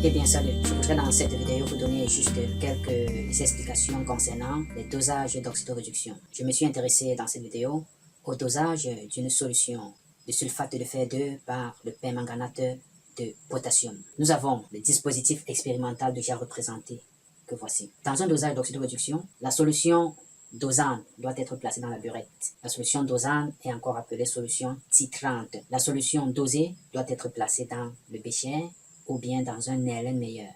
Eh bien salut, je voudrais dans cette vidéo vous donner juste quelques explications concernant les dosages d'oxydoréduction. Je me suis intéressé dans cette vidéo au dosage d'une solution de sulfate de fer 2 par le permanganate de potassium. Nous avons le dispositif expérimental déjà représenté que voici. Dans un dosage d'oxydoréduction, la solution dosane doit être placée dans la burette. La solution dosane est encore appelée solution titrante. La solution dosée doit être placée dans le bécher ou bien dans un NaHLN meilleur.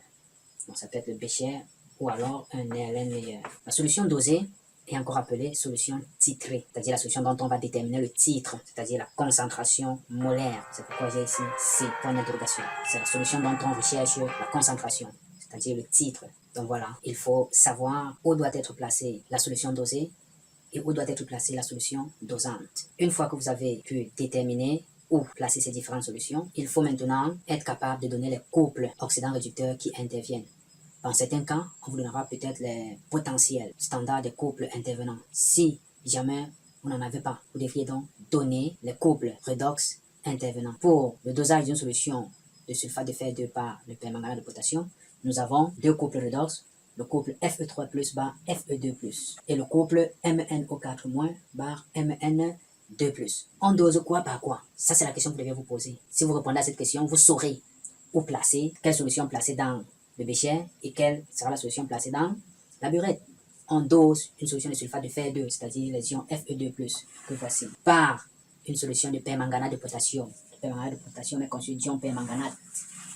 Donc ça peut être le bécher ou alors un NaHLN meilleur. La solution dosée est encore appelée solution titrée, c'est-à-dire la solution dont on va déterminer le titre, c'est-à-dire la concentration molaire. C'est pourquoi j'ai ici C, point d'interrogation. C'est la solution dont on recherche la concentration, c'est-à-dire le titre. Donc voilà, il faut savoir où doit être placée la solution dosée et où doit être placée la solution dosante. Une fois que vous avez pu déterminer où placer ces différentes solutions, il faut maintenant être capable de donner les couples oxydants-réducteurs qui interviennent. Dans certains cas, on vous donnera peut-être les potentiels standards des couples intervenants. Si jamais vous n'en avez pas, vous devriez donc donner les couples redox intervenants. Pour le dosage d'une solution de sulfate de fer 2 par le permanganate de potassium, nous avons deux couples redox, le couple Fe3+ bar Fe2+, et le couple MnO4- bar Mn2+. On dose quoi par quoi? Ça, c'est la question que vous devez vous poser. Si vous répondez à cette question, vous saurez où placer, quelle solution placer dans le bécher et quelle sera la solution placée dans la burette. On dose une solution de sulfate de fer 2, c'est-à-dire les ions Fe2+, que voici, par une solution de permanganate de potassium. Le permanganate de potassium est constitué d'ion permanganate,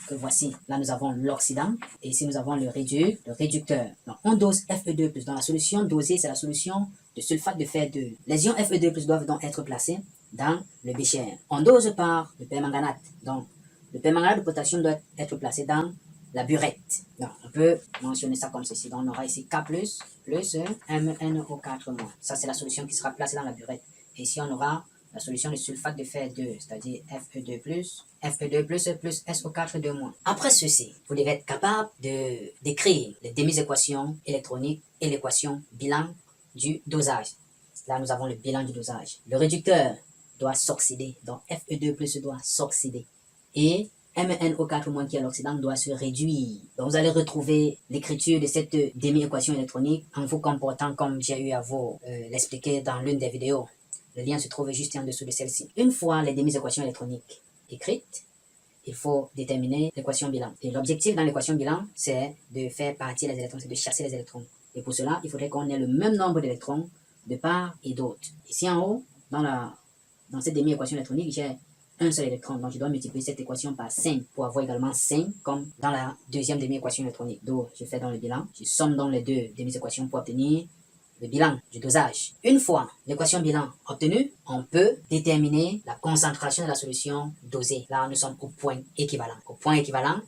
que voici. Là, nous avons l'oxydant et ici, nous avons le réducteur. Donc, on dose Fe2+. Dans la solution dosée, c'est la solution de sulfate de fer 2. Les ions Fe2+ doivent donc être placés dans le bécher. On dose par le permanganate. Donc, le permanganate de potassium doit être placé dans la burette. Donc, on peut mentionner ça comme ceci. Donc, on aura ici K+, plus MnO4-. Ça, c'est la solution qui sera placée dans la burette. Et ici, on aura la solution de sulfate de fer 2, c'est-à-dire Fe2+, Fe2+, plus SO4-. Après ceci, vous devez être capable d'écrire les demi-équations électroniques et l'équation bilan du dosage. Là, nous avons le bilan du dosage. Le réducteur doit s'oxyder, donc Fe2+ doit s'oxyder. Et MnO4- qui est l'oxydant doit se réduire. Donc vous allez retrouver l'écriture de cette demi-équation électronique en vous comportant comme j'ai eu à vous l'expliquer dans l'une des vidéos. Le lien se trouve juste en dessous de celle-ci. Une fois les demi-équations électroniques écrites, il faut déterminer l'équation bilan. Et l'objectif dans l'équation bilan, c'est de faire partir les électrons, c'est de chasser les électrons. Et pour cela, il faudrait qu'on ait le même nombre d'électrons de part et d'autre. Ici en haut, dans cette demi-équation électronique, j'ai un seul électron. Donc, je dois multiplier cette équation par 5 pour avoir également 5 comme dans la deuxième demi-équation électronique. Donc, je fais dans le bilan. Je somme donc les deux demi-équations pour obtenir le bilan du dosage. Une fois l'équation bilan obtenue, on peut déterminer la concentration de la solution dosée. Là, nous sommes au point équivalent. Au point équivalent,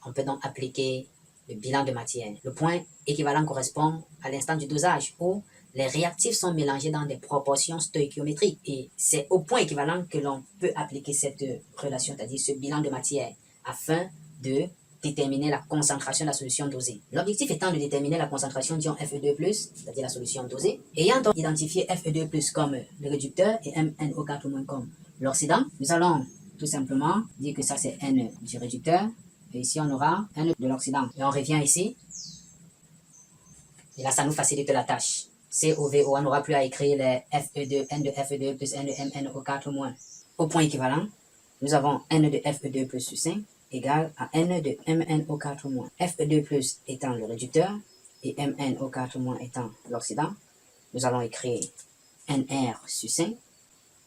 on peut donc appliquer le bilan de matière. Le point équivalent correspond à l'instant du dosage où les réactifs sont mélangés dans des proportions stoïchiométriques. Et c'est au point équivalent que l'on peut appliquer cette relation, c'est-à-dire ce bilan de matière, afin de déterminer la concentration de la solution dosée. L'objectif étant de déterminer la concentration d'ion Fe2+, c'est-à-dire la solution dosée, ayant donc identifié Fe2+, comme le réducteur et MnO4- comme l'oxydant, nous allons tout simplement dire que ça c'est N du réducteur, et ici on aura N de l'oxydant. Et on revient ici, et là ça nous facilite la tâche. COVO, on n'aura plus à écrire les Fe2, N de Fe2 plus N de MnO4-. Au point équivalent, nous avons N de Fe2 plus sur 5 égale à N de MnO4-. Fe2 plus étant le réducteur et MnO4- étant l'oxydant, nous allons écrire NR sur 5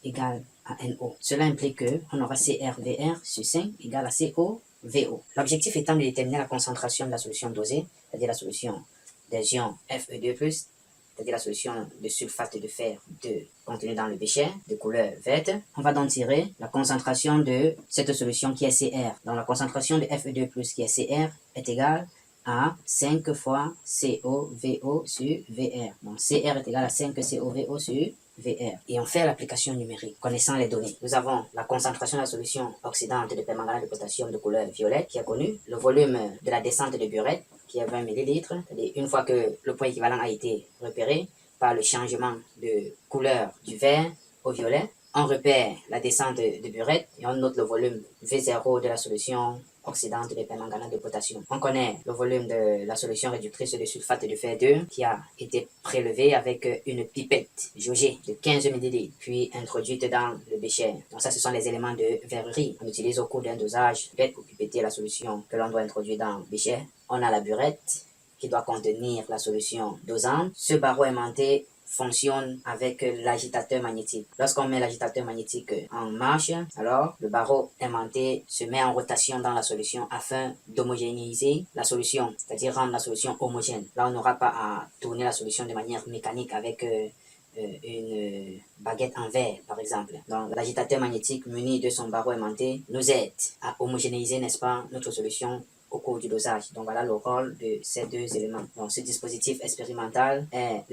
égale à NO. Cela implique qu'on aura CRVR sur 5 égale à COVO. L'objectif étant de déterminer la concentration de la solution dosée, c'est-à-dire la solution des ions Fe2+, c'est-à-dire la solution de sulfate de fer 2 contenue dans le bécher de couleur verte. On va donc tirer la concentration de cette solution qui est Cr. Donc la concentration de Fe2+, qui est Cr, est égale à 5 fois COVO sur VR. Donc Cr est égal à 5 COVO sur VR. Et on fait l'application numérique, connaissant les données. Nous avons la concentration de la solution oxydante de permanganate de potassium de couleur violette qui est connue, le volume de la descente de burette qui est 20 ml. Une fois que le point équivalent a été repéré par le changement de couleur du vert au violet, on repère la descente de burette et on note le volume V0 de la solution oxydante de permanganate de potassium. On connaît le volume de la solution réductrice de sulfate de fer 2 qui a été prélevé avec une pipette jaugée de 15 ml, puis introduite dans le bécher. Donc ça, ce sont les éléments de verrerie. On utilise au cours d'un dosage pour pipetter la solution que l'on doit introduire dans le bécher. On a la burette qui doit contenir la solution dosante. Ce barreau aimanté fonctionne avec l'agitateur magnétique. Lorsqu'on met l'agitateur magnétique en marche, alors le barreau aimanté se met en rotation dans la solution afin d'homogénéiser la solution, c'est-à-dire rendre la solution homogène. Là, on n'aura pas à tourner la solution de manière mécanique avec une baguette en verre, par exemple. Donc, l'agitateur magnétique muni de son barreau aimanté nous aide à homogénéiser, n'est-ce pas, notre solution au cours du dosage. Donc voilà le rôle de ces deux éléments. Donc ce dispositif expérimental est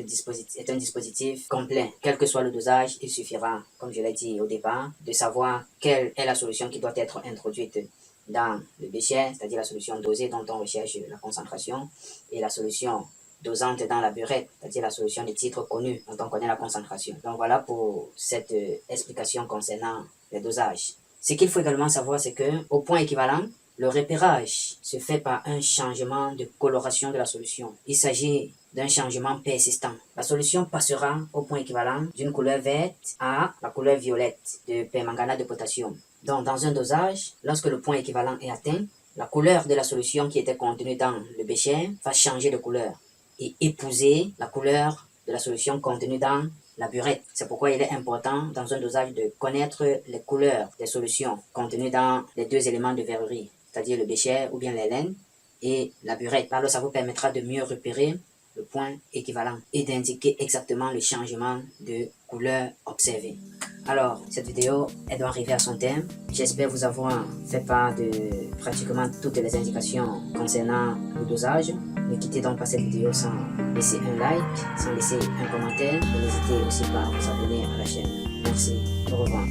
un dispositif complet. Quel que soit le dosage, il suffira, comme je l'ai dit au départ, de savoir quelle est la solution qui doit être introduite dans le bécher, c'est-à-dire la solution dosée dont on recherche la concentration, et la solution dosante dans la burette, c'est-à-dire la solution de titre connu dont on connaît la concentration. Donc voilà pour cette explication concernant les dosages. Ce qu'il faut également savoir, c'est que au point équivalent, le repérage se fait par un changement de coloration de la solution. Il s'agit d'un changement persistant. La solution passera au point équivalent d'une couleur verte à la couleur violette de permanganate de potassium. Donc, dans un dosage, lorsque le point équivalent est atteint, la couleur de la solution qui était contenue dans le bécher va changer de couleur et épouser la couleur de la solution contenue dans la burette. C'est pourquoi il est important dans un dosage de connaître les couleurs des solutions contenues dans les deux éléments de verrerie, c'est-à-dire le bécher ou bien les laines et la burette. Alors ça vous permettra de mieux repérer le point équivalent et d'indiquer exactement le changement de couleur observé. Alors, cette vidéo, elle doit arriver à son terme. J'espère vous avoir fait part de pratiquement toutes les indications concernant le dosage. Ne quittez donc pas cette vidéo sans laisser un like, sans laisser un commentaire. Et n'hésitez aussi pas à vous abonner à la chaîne. Merci, au revoir.